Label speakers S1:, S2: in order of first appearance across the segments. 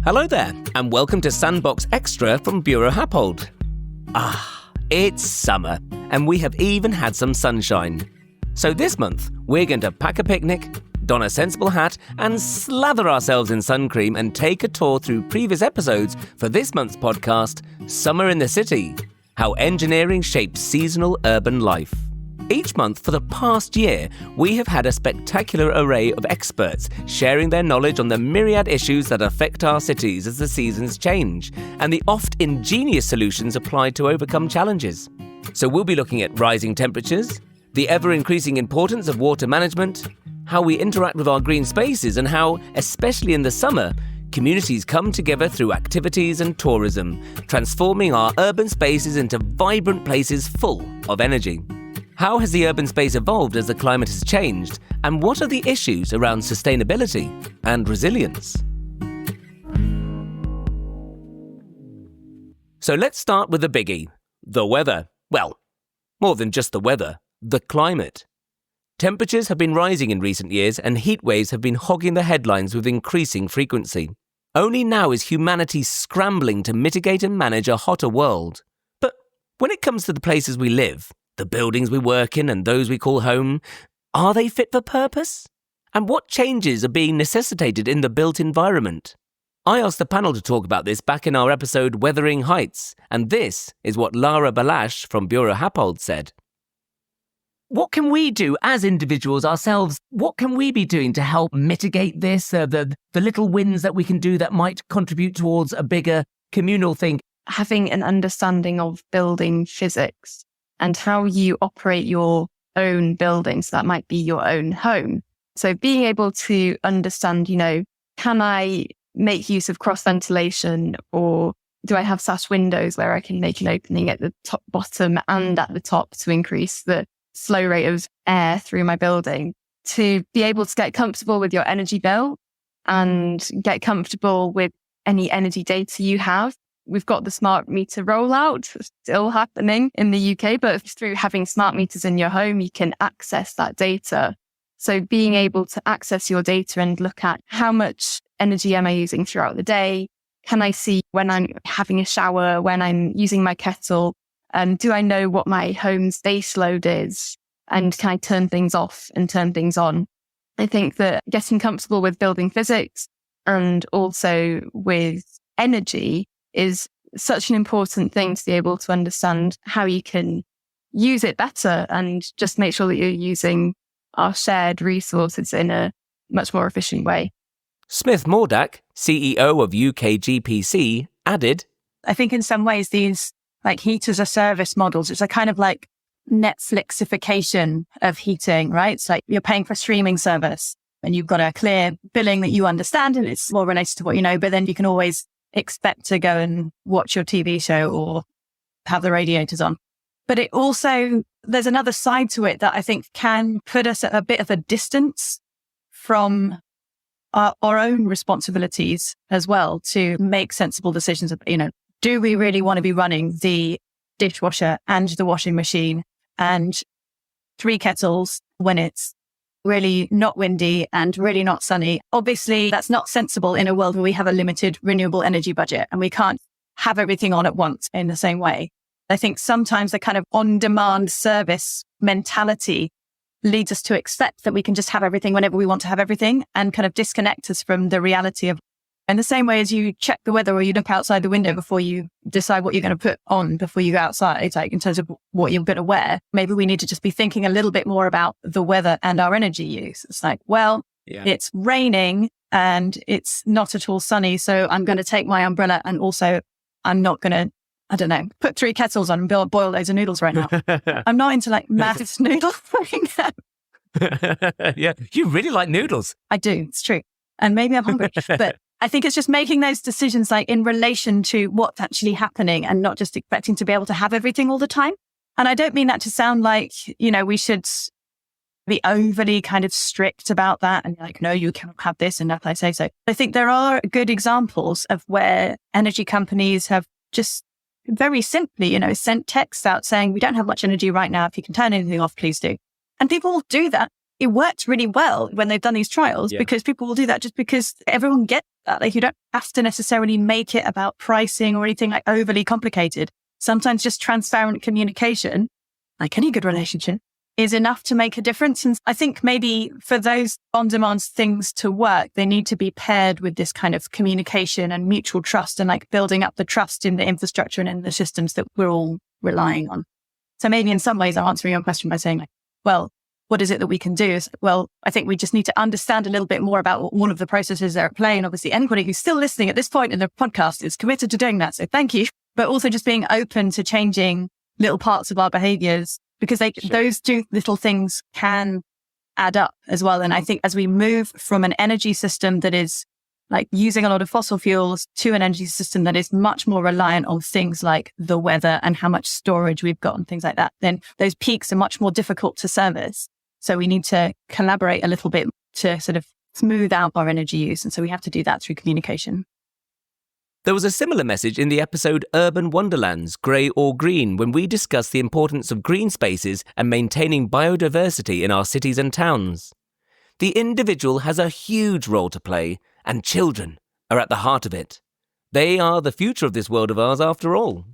S1: Hello there, and welcome to Sandbox Extra from Buro Happold. It's summer, and we have even had some sunshine. So this month, we're going to pack a picnic, don a sensible hat, and slather ourselves in sun cream and take a tour through previous episodes for this month's podcast, Summer in the City, How Engineering Shapes Seasonal Urban Life. Each month for the past year, we have had a spectacular array of experts sharing their knowledge on the myriad issues that affect our cities as the seasons change, and the oft ingenious solutions applied to overcome challenges. So we'll be looking at rising temperatures, the ever-increasing importance of water management, how we interact with our green spaces, and how, especially in the summer, communities come together through activities and tourism, transforming our urban spaces into vibrant places full of energy. How has the urban space evolved as the climate has changed, and what are the issues around sustainability and resilience? So let's start with the biggie, the weather. Well, more than just the weather, the climate. Temperatures have been rising in recent years, and heat waves have been hogging the headlines with increasing frequency. Only now is humanity scrambling to mitigate and manage a hotter world. But when it comes to the places we live, the buildings we work in and those we call home, are they fit for purpose? And what changes are being necessitated in the built environment? I asked the panel to talk about this back in our episode Weathering Heights, and this is what Lara Balazs from Buro Happold said. What can we do as individuals ourselves? What can we be doing to help mitigate this, the little wins that we can do that might contribute towards a bigger communal thing?
S2: Having an understanding of building physics and how you operate your own building. So that might be your own home. So being able to understand, can I make use of cross ventilation, or do I have sash windows where I can make an opening at the top, bottom and at the top to increase the flow rate of air through my building? To be able to get comfortable with your energy bill and get comfortable with any energy data you have. We've got the smart meter rollout still happening in the UK, but through having smart meters in your home, you can access that data. So being able to access your data and look at how much energy am I using throughout the day? Can I see when I'm having a shower, when I'm using my kettle? Do I know what my home's base load is? And can I turn things off and turn things on? I think that getting comfortable with building physics and also with energy is such an important thing to be able to understand how you can use it better and just make sure that you're using our shared resources in a much more efficient way.
S1: Smith Mordak, CEO of UKGBC, added,
S3: I think in some ways these heat as a service models, it's a kind of like Netflixification of heating, right? It's like you're paying for a streaming service and you've got a clear billing that you understand and it's more related to what you know, but then you can always expect to go and watch your TV show or have the radiators on. But it also, there's another side to it that I think can put us at a bit of a distance from our own responsibilities as well to make sensible decisions. Do we really want to be running the dishwasher and the washing machine and 3 kettles when it's really not windy and really not sunny? Obviously, that's not sensible in a world where we have a limited renewable energy budget and we can't have everything on at once in the same way. I think sometimes the kind of on-demand service mentality leads us to expect that we can just have everything whenever we want to have everything and kind of disconnect us from the reality of, in the same way as you check the weather or you look outside the window before you decide what you're going to put on before you go outside, in terms of what you're going to wear, maybe we need to just be thinking a little bit more about the weather and our energy use. It's It's raining and it's not at all sunny. So I'm going to take my umbrella and also I'm not going to, put 3 kettles on and boil loads of noodles right now. I'm not into massive noodles right now.
S1: Yeah, you really like noodles.
S3: I do. It's true. And maybe I'm hungry, but I think it's just making those decisions in relation to what's actually happening and not just expecting to be able to have everything all the time. And I don't mean that to sound like, we should be overly kind of strict about that and no, you cannot have this and if I say so. I think there are good examples of where energy companies have just very simply, sent texts out saying, we don't have much energy right now. If you can turn anything off, please do. And people will do that. It works really well when they've done these trials because people will do that just because everyone gets Like, you don't have to necessarily make it about pricing or anything like overly complicated. Sometimes just transparent communication, like any good relationship, is enough to make a difference. And I think maybe for those on-demand things to work, they need to be paired with this kind of communication and mutual trust, and like building up the trust in the infrastructure and in the systems that we're all relying on. So maybe in some ways I'm answering your question by saying like, well, what is it that we can do? Well, I think we just need to understand a little bit more about all of the processes that are at play. And obviously anybody who's still listening at this point in the podcast is committed to doing that. So thank you. But also just being open to changing little parts of our behaviors, because those two little things can add up as well. And I think as we move from an energy system that is like using a lot of fossil fuels to an energy system that is much more reliant on things like the weather and how much storage we've got and things like that, then those peaks are much more difficult to service. So we need to collaborate a little bit to sort of smooth out our energy use. And so we have to do that through communication.
S1: There was a similar message in the episode Urban Wonderlands, Grey or Green, when we discussed the importance of green spaces and maintaining biodiversity in our cities and towns. The individual has a huge role to play, and children are at the heart of it. They are the future of this world of ours after all.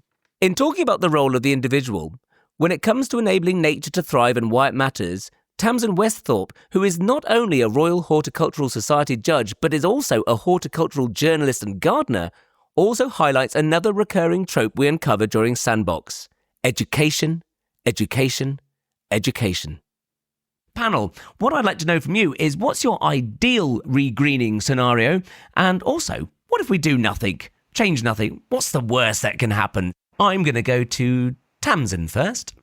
S1: In talking about the role of the individual, when it comes to enabling nature to thrive and why it matters, Tamsin Westhorpe, who is not only a Royal Horticultural Society judge, but is also a horticultural journalist and gardener, also highlights another recurring trope we uncover during Sandbox: education, education, education. Panel, what I'd like to know from you is, what's your ideal regreening scenario? And also, what if we do nothing, change nothing? What's the worst that can happen? I'm going to go to Tamsin first.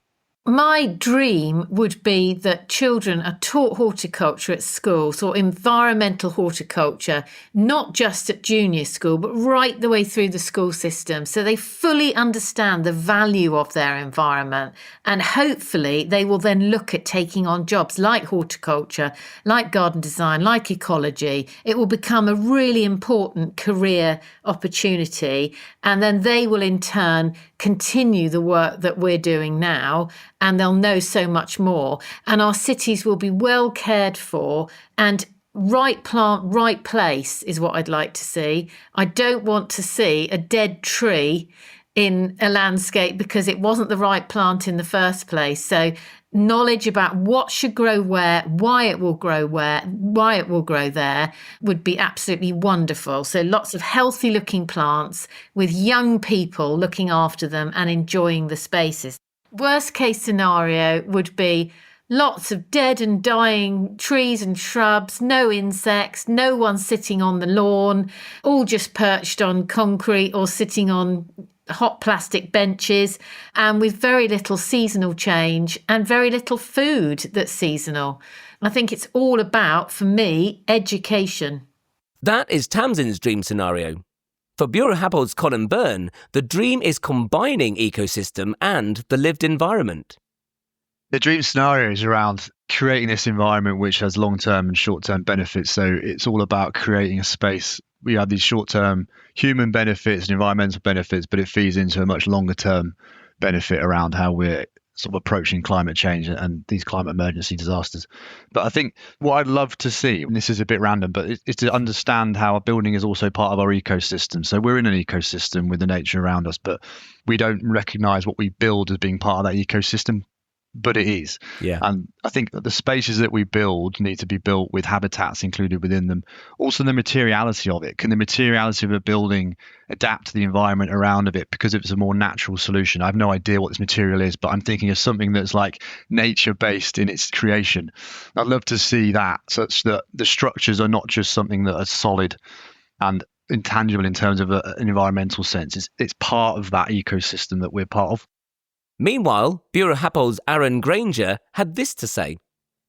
S4: My dream would be that children are taught horticulture at school, so environmental horticulture, not just at junior school, but right the way through the school system, so they fully understand the value of their environment. And hopefully they will then look at taking on jobs like horticulture, like garden design, like ecology. It will become a really important career opportunity. And then they will in turn continue the work that we're doing now, and they'll know so much more. And our cities will be well cared for, and right plant, right place is what I'd like to see. I don't want to see a dead tree in a landscape because it wasn't the right plant in the first place. So knowledge about what should grow where, why it will grow where, why it will grow there would be absolutely wonderful. So lots of healthy looking plants with young people looking after them and enjoying the spaces. Worst case scenario would be lots of dead and dying trees and shrubs, no insects, no one sitting on the lawn, all just perched on concrete or sitting on hot plastic benches, and with very little seasonal change and very little food that's seasonal. I think it's all about, for me, education.
S1: That is Tamsin's dream scenario. For Buro Happold's Colin Byrne, the dream is combining ecosystem and the lived environment.
S5: The dream scenario is around creating this environment which has long-term and short-term benefits. So it's all about creating a space. We have these short-term human benefits and environmental benefits, but it feeds into a much longer-term benefit around how we're sort of approaching climate change and these climate emergency disasters. But I think what I'd love to see, and this is a bit random, but is to understand how a building is also part of our ecosystem. So we're in an ecosystem with the nature around us, but we don't recognize what we build as being part of that ecosystem. But it is.
S1: Yeah.
S5: And I think that the spaces that we build need to be built with habitats included within them. Also, the materiality of it. Can the materiality of a building adapt to the environment around of it? Because if it's a more natural solution, I have no idea what this material is, but I'm thinking of something that's like nature-based in its creation. I'd love to see that, such that the structures are not just something that are solid and intangible in terms of an environmental sense. It's part of that ecosystem that we're part of.
S1: Meanwhile, Buro Happold's Aaron Granger had this to say.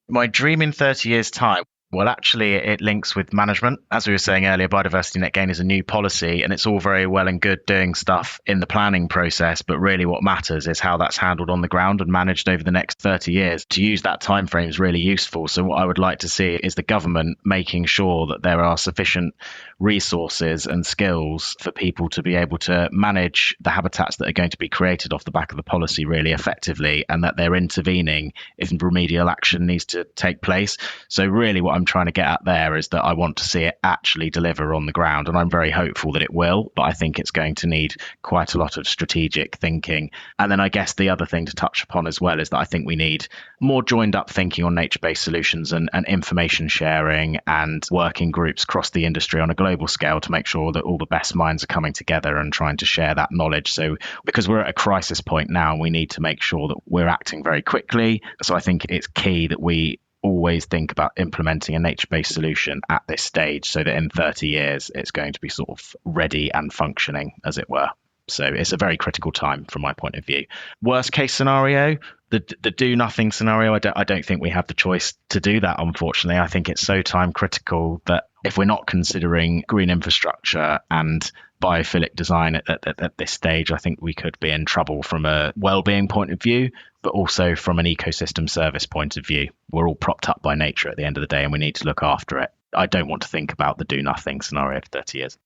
S6: My dream in 30 years' time, well, actually, it links with management. As we were saying earlier, biodiversity net gain is a new policy, and it's all very well and good doing stuff in the planning process. But really what matters is how that's handled on the ground and managed over the next 30 years. To use that time frame is really useful. So what I would like to see is the government making sure that there are sufficient resources and skills for people to be able to manage the habitats that are going to be created off the back of the policy really effectively, and that they're intervening if remedial action needs to take place. So really what I'm I'm trying to get at there is that I want to see it actually deliver on the ground, and I'm very hopeful that it will, but I think it's going to need quite a lot of strategic thinking. And then I guess the other thing to touch upon as well is that I think we need more joined up thinking on nature-based solutions and information sharing and working groups across the industry on a global scale to make sure that all the best minds are coming together and trying to share that knowledge. So because we're at a crisis point now, we need to make sure that we're acting very quickly. So I think it's key that we always think about implementing a nature-based solution at this stage so that in 30 years it's going to be sort of ready and functioning, as it were. So it's a very critical time from my point of view. Worst case scenario, the do nothing scenario, I don't think we have the choice to do that, unfortunately. I think it's so time critical that if we're not considering green infrastructure and biophilic design at this stage, I think we could be in trouble from a well-being point of view, but also from an ecosystem service point of view. We're all propped up by nature at the end of the day, and we need to look after it. I don't want to think about the do nothing scenario for 30 years.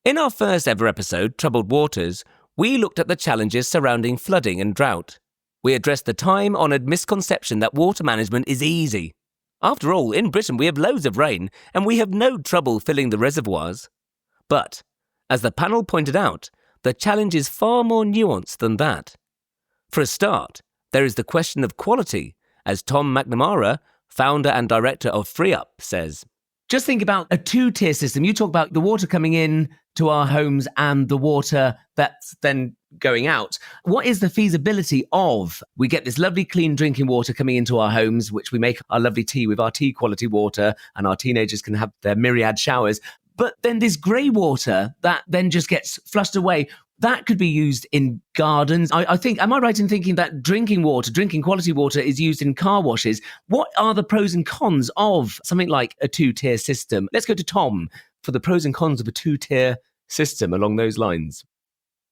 S1: In our first ever episode, Troubled Waters, we looked at the challenges surrounding flooding and drought. We addressed the time-honoured misconception that water management is easy. After all, in Britain we have loads of rain and we have no trouble filling the reservoirs. But, as the panel pointed out, the challenge is far more nuanced than that. For a start, there is the question of quality, as Tom McNamara, founder and director of FreeUp, says. Just think about a two-tier system. You talk about the water coming in to our homes and the water that's then going out. What is the feasibility of, we get this lovely clean drinking water coming into our homes, which we make our lovely tea with our tea quality water, and our teenagers can have their myriad showers. But then this grey water that then just gets flushed away, that could be used in gardens. I think, am I right in thinking that drinking quality water is used in car washes? What are the pros and cons of something like a two-tier system? Let's go to Tom for the pros and cons of a two-tier system along those lines.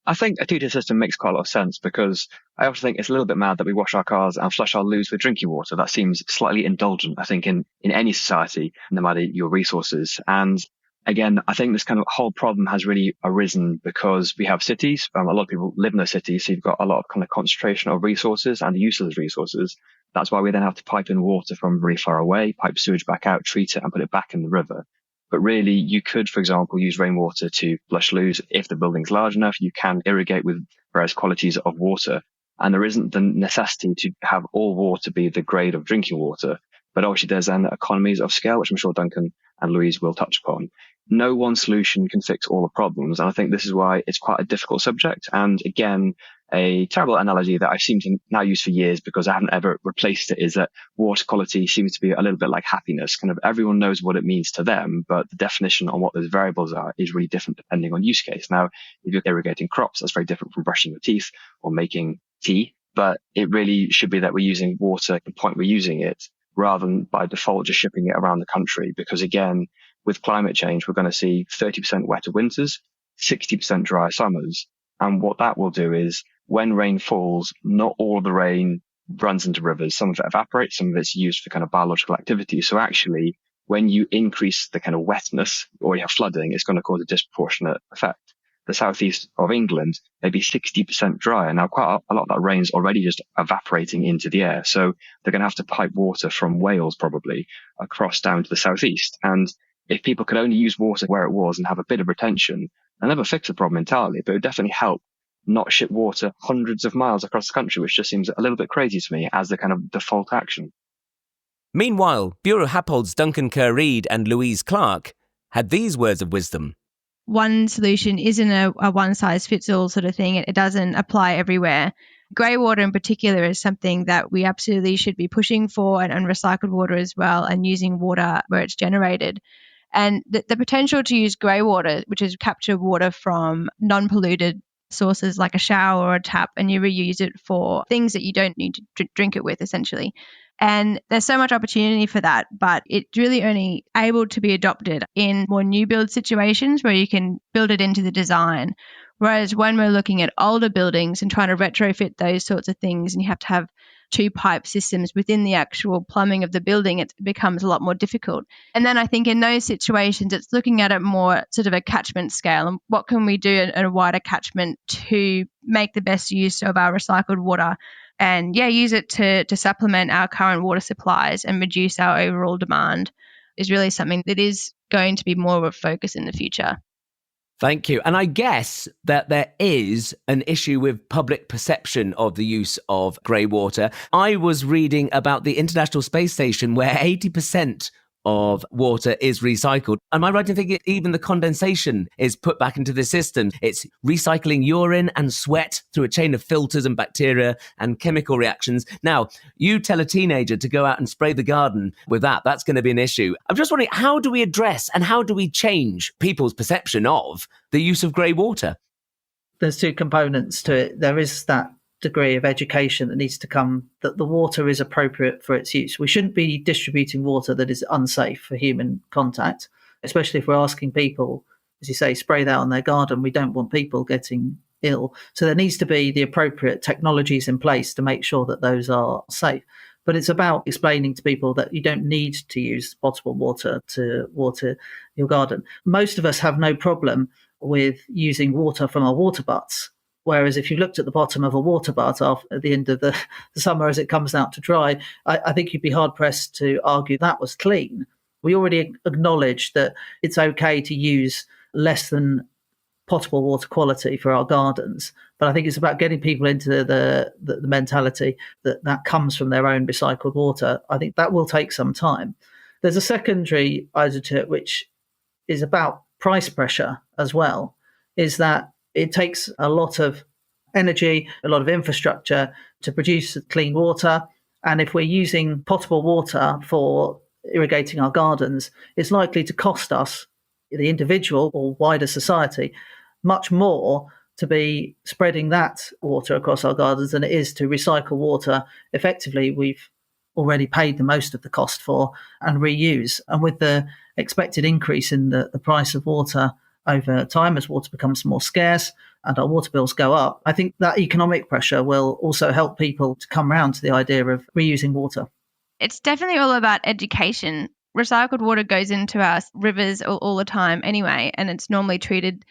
S7: I think a two-tier system makes quite a lot of sense because I also think it's a little bit mad that we wash our cars and flush our loos with drinking water. That seems slightly indulgent, I think, in any society, no matter your resources. And again, I think this kind of whole problem has really arisen because we have cities. A lot of people live in those cities, so you've got a lot of kind of concentration of resources and the use of those resources. That's why we then have to pipe in water from really far away, pipe sewage back out, treat it and put it back in the river. But really, you could, for example, use rainwater to flush loos. If the building's large enough, you can irrigate with various qualities of water. And there isn't the necessity to have all water be the grade of drinking water. But obviously, there's then economies of scale, which I'm sure Duncan and Louise will touch upon. No one solution can fix all the problems. And I think this is why it's quite a difficult subject. And again, a terrible analogy that I've seen to now use for years because I haven't ever replaced it is that water quality seems to be a little bit like happiness. Kind of everyone knows what it means to them, but the definition on what those variables are is really different depending on use case. Now, if you're irrigating crops, that's very different from brushing your teeth or making tea. But it really should be that we're using water at the point we're using it rather than by default just shipping it around the country. Because again, with climate change, we're going to see 30% wetter winters, 60% drier summers. And what that will do is when rain falls, not all of the rain runs into rivers. Some of it evaporates, some of it's used for kind of biological activity. So actually, when you increase the kind of wetness or you have flooding, it's going to cause a disproportionate effect. The southeast of England may be 60% drier. Now, quite a lot of that rain's already just evaporating into the air. So they're going to have to pipe water from Wales probably across down to the southeast. And if people could only use water where it was and have a bit of retention, they'll never fix the problem entirely, but it would definitely help not ship water hundreds of miles across the country, which just seems a little bit crazy to me as the kind of default action.
S1: Meanwhile, Buro Happold's Duncan Kerr-Reid and Louise Clark had these words of wisdom.
S8: One solution isn't a one-size-fits-all sort of thing. It doesn't apply everywhere. Grey water in particular is something that we absolutely should be pushing for, and recycled water as well, and using water where it's generated. And the potential to use grey water, which is capture water from non-polluted sources like a shower or a tap, and you reuse it for things that you don't need to drink it with, essentially. And there's so much opportunity for that, but it's really only able to be adopted in more new build situations where you can build it into the design. Whereas when we're looking at older buildings and trying to retrofit those sorts of things, and you have to have two pipe systems within the actual plumbing of the building, it becomes a lot more difficult. And then I think in those situations, it's looking at it more sort of a catchment scale, and what can we do in a wider catchment to make the best use of our recycled water and use it to supplement our current water supplies and reduce our overall demand. is really something that is going to be more of a focus in the future.
S1: Thank you. And I guess that there is an issue with public perception of the use of grey water. I was reading about the International Space Station where 80% of water is recycled. Am I right in thinking even the condensation is put back into the system? It's recycling urine and sweat through a chain of filters and bacteria and chemical reactions. Now, you tell a teenager to go out and spray the garden with that. That's going to be an issue. I'm just wondering, how do we address and how do we change people's perception of the use of grey water?
S9: There's two components to it. There is that degree of education that needs to come, that the water is appropriate for its use. We shouldn't be distributing water that is unsafe for human contact, especially if we're asking people, as you say, spray that on their garden. We don't want people getting ill. So there needs to be the appropriate technologies in place to make sure that those are safe. But it's about explaining to people that you don't need to use potable water to water your garden. Most of us have no problem with using water from our water butts. Whereas if you looked at the bottom of a water butt at the end of the summer as it comes out to dry, I think you'd be hard-pressed to argue that was clean. We already acknowledge that it's okay to use less than potable water quality for our gardens. But I think it's about getting people into the mentality that comes from their own recycled water. I think that will take some time. There's a secondary idea to it, which is about price pressure as well, is that it takes a lot of energy, a lot of infrastructure to produce clean water. And if we're using potable water for irrigating our gardens, it's likely to cost us, the individual or wider society, much more to be spreading that water across our gardens than it is to recycle water effectively we've already paid the most of the cost for and reuse. And with the expected increase in the price of water over time as water becomes more scarce and our water bills go up, I think that economic pressure will also help people to come around to the idea of reusing water.
S8: It's definitely all about education. Recycled water goes into our rivers all the time anyway, and it's normally treated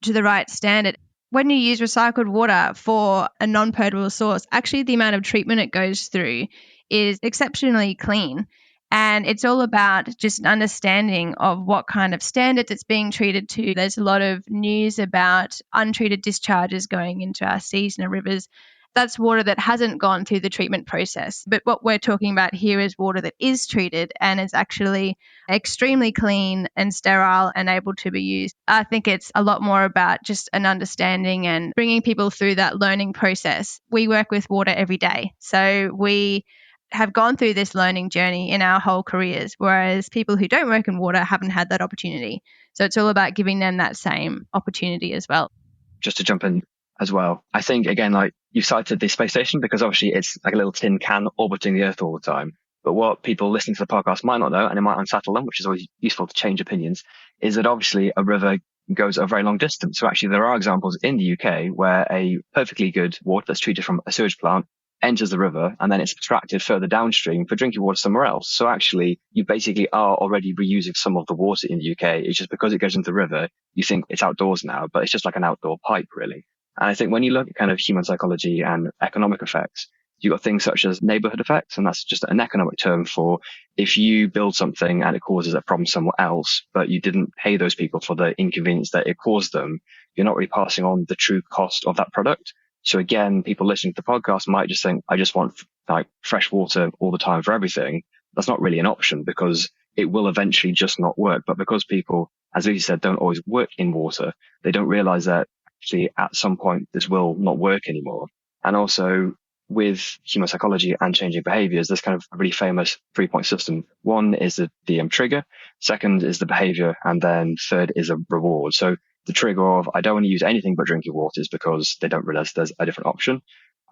S8: to the right standard. When you use recycled water for a non-potable source, actually the amount of treatment it goes through is exceptionally clean. And it's all about just an understanding of what kind of standards it's being treated to. There's a lot of news about untreated discharges going into our seas and our rivers. That's water that hasn't gone through the treatment process. But what we're talking about here is water that is treated and is actually extremely clean and sterile and able to be used. I think it's a lot more about just an understanding and bringing people through that learning process. We work with water every day. So we have gone through this learning journey in our whole careers, whereas people who don't work in water haven't had that opportunity. So it's all about giving them that same opportunity as well.
S7: Just to jump in as well, I think, again, like you cited the space station because obviously it's like a little tin can orbiting the Earth all the time. But what people listening to the podcast might not know, and it might unsettle them, which is always useful to change opinions, is that obviously a river goes a very long distance. So actually there are examples in the UK where a perfectly good water that's treated from a sewage plant enters the river and then it's extracted further downstream for drinking water somewhere else. So actually you basically are already reusing some of the water in the UK. It's just because it goes into the river, you think it's outdoors now, but it's just like an outdoor pipe really. And I think when you look at kind of human psychology and economic effects, you've got things such as neighborhood effects. And that's just an economic term for if you build something and it causes a problem somewhere else, but you didn't pay those people for the inconvenience that it caused them, you're not really passing on the true cost of that product. So again, people listening to the podcast might just think, I just want like fresh water all the time for everything. That's not really an option because it will eventually just not work. But because people, as Lucy said, don't always work in water, they don't realize that actually at some point this will not work anymore. And also with human psychology and changing behaviors, there's kind of a really famous 3-point system. One is the trigger, second is the behavior, and then third is a reward. So the trigger of I don't want to use anything but drinking water is because they don't realize there's a different option.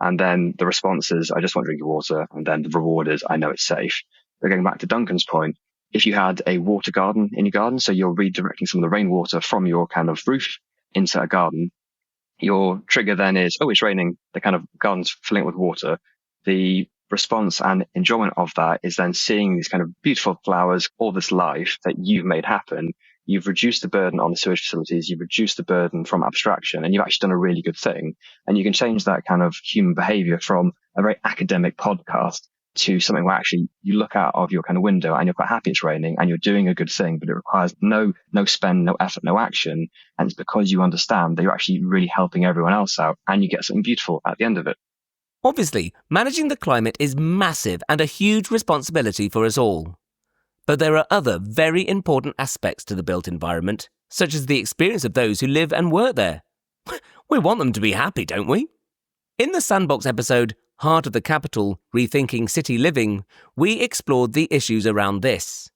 S7: And then the response is I just want drinking water. And then the reward is I know it's safe. But going back to Duncan's point, if you had a water garden in your garden, so you're redirecting some of the rainwater from your kind of roof into a garden, your trigger then is, oh, it's raining. The kind of garden's filling it with water. The response and enjoyment of that is then seeing these kind of beautiful flowers, all this life that you've made happen. You've reduced the burden on the sewage facilities. You've reduced the burden from abstraction, and you've actually done a really good thing. And you can change that kind of human behavior from a very academic podcast to something where actually you look out of your kind of window and you're quite happy it's raining and you're doing a good thing, but it requires no spend, no effort, no action. And it's because you understand that you're actually really helping everyone else out and you get something beautiful at the end of it.
S1: Obviously, managing the climate is massive and a huge responsibility for us all. But there are other very important aspects to the built environment, such as the experience of those who live and work there. We want them to be happy, don't we? In the Sandbox episode, Heart of the Capital, Rethinking City Living, we explored the issues around this.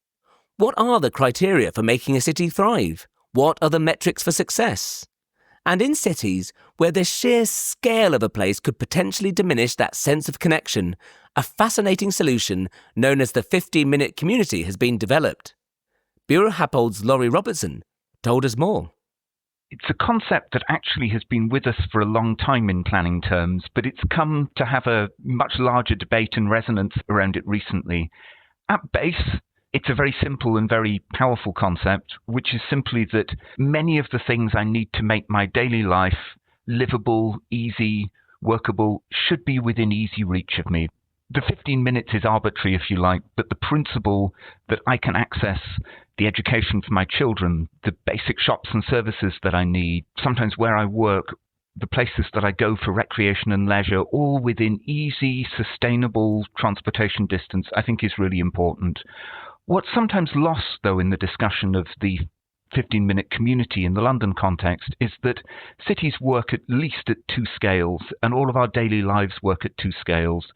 S1: What are the criteria for making a city thrive? What are the metrics for success? And in cities where the sheer scale of a place could potentially diminish that sense of connection, a fascinating solution known as the 15-minute community has been developed. Buro Happold's Laurie Robertson told us more.
S10: It's a concept that actually has been with us for a long time in planning terms, but it's come to have a much larger debate and resonance around it recently. At base, it's a very simple and very powerful concept, which is simply that many of the things I need to make my daily life livable, easy, workable, should be within easy reach of me. The 15 minutes is arbitrary, if you like, but the principle that I can access the education for my children, the basic shops and services that I need, sometimes where I work, the places that I go for recreation and leisure, all within easy, sustainable transportation distance, I think is really important. What's sometimes lost, though, in the discussion of the 15-minute community in the London context is that cities work at least at two scales, and all of our daily lives work at two scales.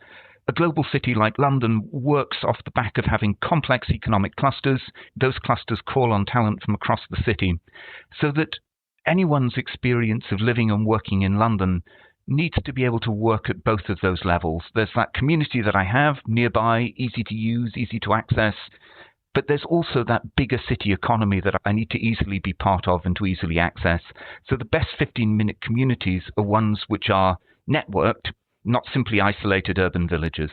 S10: A global city like London works off the back of having complex economic clusters. Those clusters call on talent from across the city, so that anyone's experience of living and working in London needs to be able to work at both of those levels. There's that community that I have nearby, easy to use, easy to access, but there's also that bigger city economy that I need to easily be part of and to easily access. So the best 15-minute communities are ones which are networked, not simply isolated urban villages.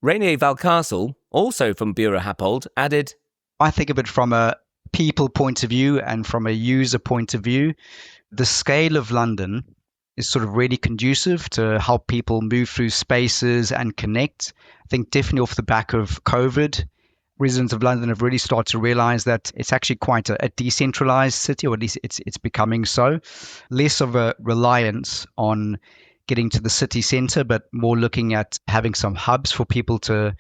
S1: Rainier Valcastle, also from Buro Happold, added,
S11: I think of it from a people point of view and from a user point of view. The scale of London is sort of really conducive to help people move through spaces and connect. I think definitely off the back of COVID, residents of London have really started to realize that it's actually quite a decentralized city, or at least it's becoming so. Less of a reliance on getting to the city center, but more looking at having some hubs for people to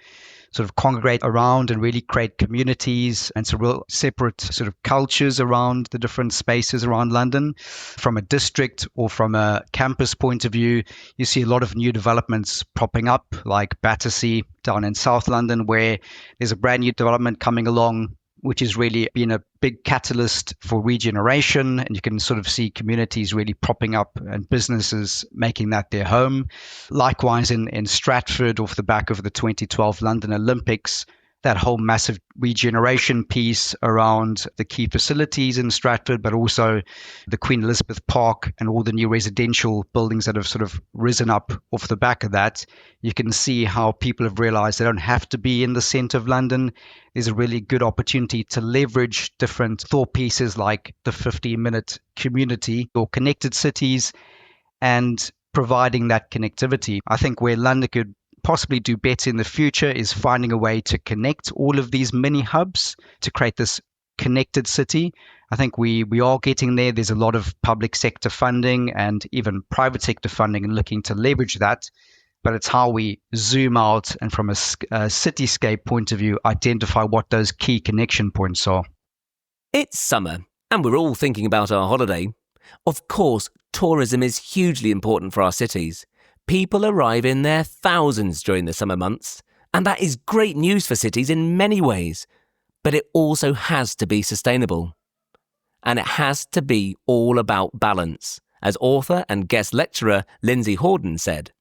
S11: sort of congregate around and really create communities and some real separate sort of cultures around the different spaces around London. From a district or from a campus point of view, you see a lot of new developments popping up, like Battersea down in South London, where there's a brand new development coming along, which has really been a big catalyst for regeneration. And you can sort of see communities really propping up and businesses making that their home. Likewise, in Stratford, off the back of the 2012 London Olympics, that whole massive regeneration piece around the key facilities in Stratford, but also the Queen Elizabeth Park and all the new residential buildings that have sort of risen up off the back of that. You can see how people have realized they don't have to be in the center of London. There's a really good opportunity to leverage different thought pieces like the 15-minute community or connected cities and providing that connectivity. I think where London could possibly do better in the future is finding a way to connect all of these mini hubs to create this connected city. I think we are getting there. There's a lot of public sector funding and even private sector funding and looking to leverage that. But it's how we zoom out and from a cityscape point of view, identify what those key connection points are.
S1: It's summer, and we're all thinking about our holiday. Of course, tourism is hugely important for our cities. People arrive in their thousands during the summer months, and that is great news for cities in many ways. But it also has to be sustainable. And it has to be all about balance, as author and guest lecturer Lindsay Horden said.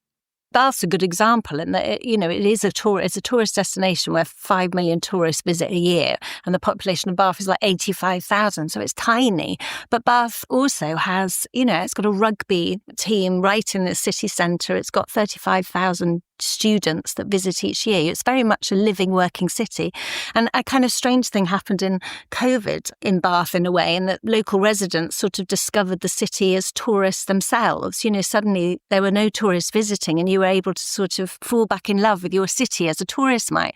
S12: Bath's a good example in that, it is it's a tourist destination where 5 million tourists visit a year, and the population of Bath is like 85,000, so it's tiny. But Bath also has, it's got a rugby team right in the city centre. It's got 35,000 students that visit each year. It's very much a living, working city. And a kind of strange thing happened in COVID in Bath in a way, in that local residents sort of discovered the city as tourists themselves. Suddenly there were no tourists visiting and you were able to sort of fall back in love with your city as a tourist might.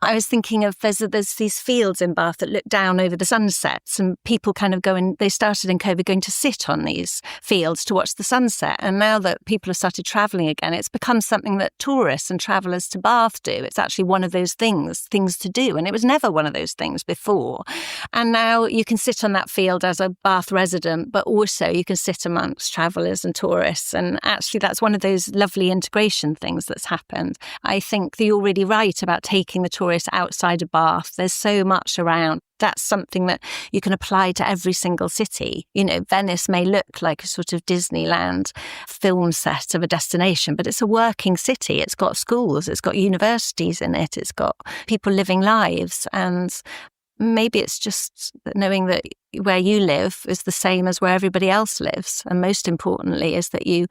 S12: I was thinking of there's these fields in Bath that look down over the sunsets, and people kind of they started in COVID going to sit on these fields to watch the sunset. And now that people have started travelling again, it's become something that tourists and travellers to Bath do. It's actually one of those things to do. And it was never one of those things before. And now you can sit on that field as a Bath resident, but also you can sit amongst travellers and tourists. And actually that's one of those lovely integration things that's happened. I think that you're really right about taking the tourists outside of Bath. There's so much around. That's something that you can apply to every single city. Venice may look like a sort of Disneyland film set of a destination, but it's a working city. It's got schools, it's got universities in it, it's got people living lives. And maybe it's just knowing that where you live is the same as where everybody else lives. And most importantly is that you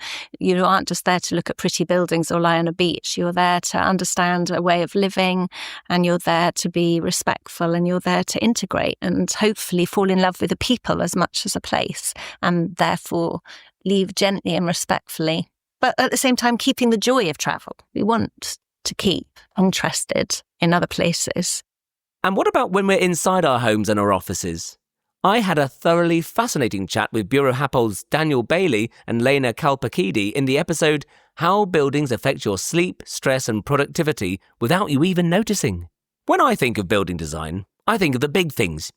S12: aren't just there to look at pretty buildings or lie on a beach. You're there to understand a way of living, and you're there to be respectful, and you're there to integrate and hopefully fall in love with the people as much as a place, and therefore leave gently and respectfully. But at the same time, keeping the joy of travel. We want to keep interested in other places.
S1: And what about when we're inside our homes and our offices? I had a thoroughly fascinating chat with Buro Happold's Daniel Bailey and Lena Kalpakidi in the episode How Buildings Affect Your Sleep, Stress and Productivity Without You Even Noticing. When I think of building design, I think of the big things,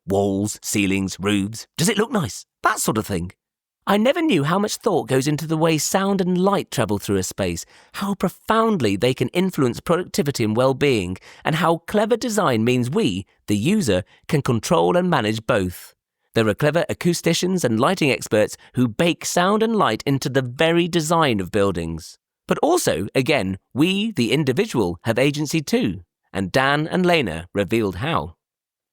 S1: walls, ceilings, roofs. Does it look nice? That sort of thing. I never knew how much thought goes into the way sound and light travel through a space, how profoundly they can influence productivity and well-being, and how clever design means we, the user, can control and manage both. There are clever acousticians and lighting experts who bake sound and light into the very design of buildings. But also, again, we, the individual, have agency too, and Dan and Lena revealed how.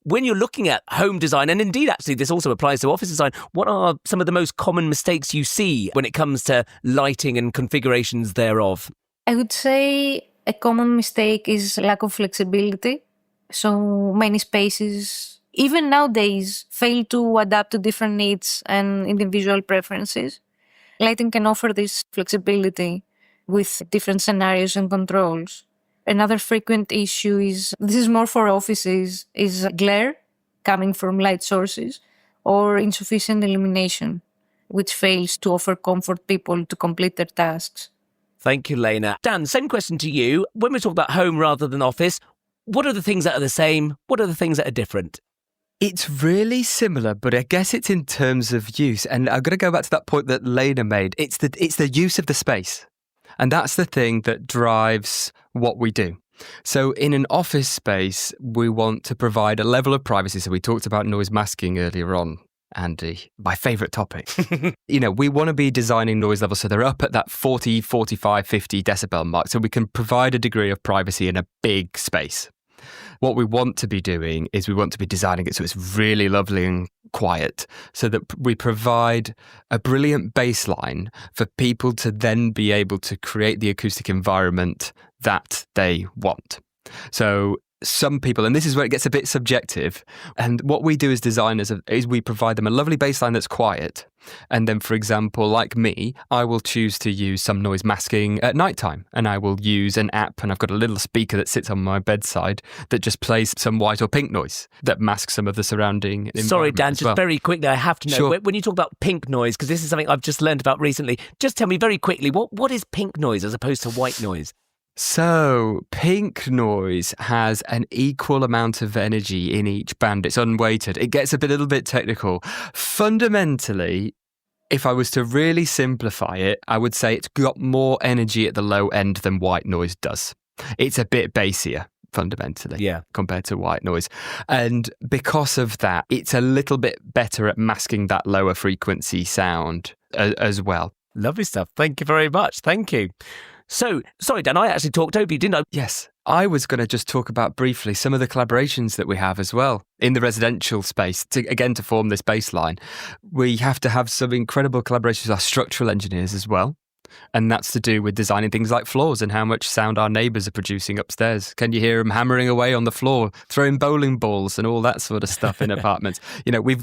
S1: When you're looking at home design, and indeed actually this also applies to office design, what are some of the most common mistakes you see when it comes to lighting and configurations thereof?
S13: I would say a common mistake is lack of flexibility. So many spaces, even nowadays, fail to adapt to different needs and individual preferences. Lighting can offer this flexibility with different scenarios and controls. Another frequent issue this is more for offices, is glare coming from light sources or insufficient illumination, which fails to offer comfort people to complete their tasks.
S1: Thank you, Lena. Dan, same question to you. When we talk about home rather than office, what are the things that are the same? What are the things that are different?
S14: It's really similar, but I guess it's in terms of use. And I'm going to go back to that point that Lena made. It's the use of the space. And that's the thing that drives what we do. So in an office space, we want to provide a level of privacy. So we talked about noise masking earlier on, Andy, my favourite topic. We want to be designing noise levels so they're up at that 40, 45, 50 decibel mark. So we can provide a degree of privacy in a big space. What we want to be doing is we want to be designing it so it's really lovely and quiet, so that we provide a brilliant baseline for people to then be able to create the acoustic environment that they want. So some people, and this is where it gets a bit subjective, and what we do as designers is we provide them a lovely baseline that's quiet. And then, for example, like me, I will choose to use some noise masking at nighttime, and I will use an app, and I've got a little speaker that sits on my bedside that just plays some white or pink noise that masks some of the surrounding environment.
S1: Sorry, Dan, just very quickly, I have to know,
S14: Sure.
S1: When you talk about pink noise, because this is something I've just learned about recently, just tell me very quickly, what is pink noise as opposed to white noise?
S14: So, pink noise has an equal amount of energy in each band. It's unweighted. It gets a little bit technical. Fundamentally, if I was to really simplify it, I would say it's got more energy at the low end than white noise does. It's a bit bassier, fundamentally, compared to white noise. And because of that, it's a little bit better at masking that lower frequency sound as well.
S1: Lovely stuff. Thank you very much. Thank you. So, sorry, Dan, I actually talked over you, didn't I?
S14: Yes. I was going to just talk about briefly some of the collaborations that we have as well in the residential space to form this baseline. We have to have some incredible collaborations with our structural engineers as well. And that's to do with designing things like floors and how much sound our neighbours are producing upstairs. Can you hear them hammering away on the floor, throwing bowling balls and all that sort of stuff in apartments?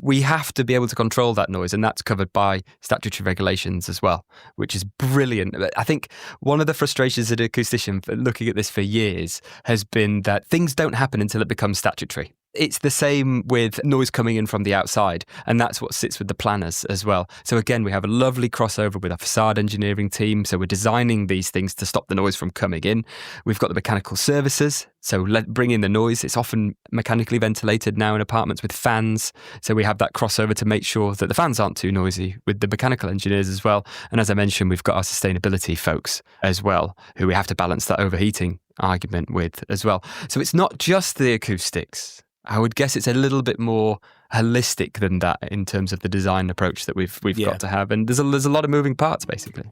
S14: We have to be able to control that noise, and that's covered by statutory regulations as well, which is brilliant. I think one of the frustrations as an acoustician for looking at this for years has been that things don't happen until it becomes statutory. It's the same with noise coming in from the outside, and that's what sits with the planners as well. So again, we have a lovely crossover with our facade engineering team. So we're designing these things to stop the noise from coming in. We've got the mechanical services, so bring in the noise. It's often mechanically ventilated now in apartments with fans. So we have that crossover to make sure that the fans aren't too noisy with the mechanical engineers as well. And as I mentioned, we've got our sustainability folks as well, who we have to balance that overheating argument with as well. So it's not just the acoustics. I would guess it's a little bit more holistic than that in terms of the design approach that we've got to have. And there's a lot of moving parts, basically.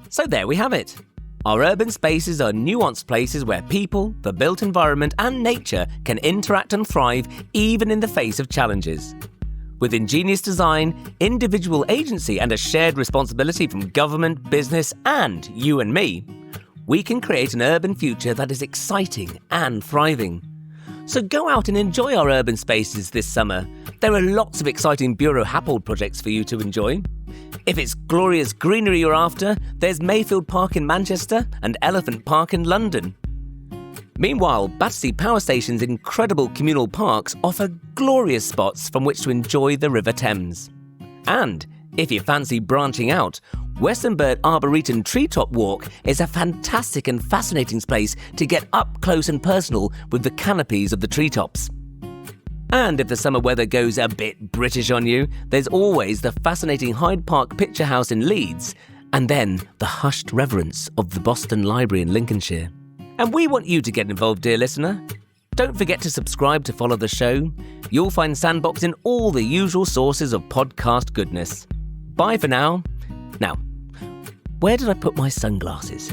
S1: So there we have it. Our urban spaces are nuanced places where people, the built environment and nature can interact and thrive even in the face of challenges. With ingenious design, individual agency and a shared responsibility from government, business and you and me, we can create an urban future that is exciting and thriving. So go out and enjoy our urban spaces this summer. There are lots of exciting Buro Happold projects for you to enjoy. If it's glorious greenery you're after, there's Mayfield Park in Manchester and Elephant Park in London. Meanwhile, Battersea Power Station's incredible communal parks offer glorious spots from which to enjoy the River Thames. And if you fancy branching out, Westonbirt Arboretum Treetop Walk is a fantastic and fascinating place to get up close and personal with the canopies of the treetops. And if the summer weather goes a bit British on you, there's always the fascinating Hyde Park Picture House in Leeds, and then the hushed reverence of the Boston Library in Lincolnshire. And we want you to get involved, dear listener. Don't forget to subscribe to follow the show. You'll find Sandbox in all the usual sources of podcast goodness. Bye for now. Now, where did I put my sunglasses?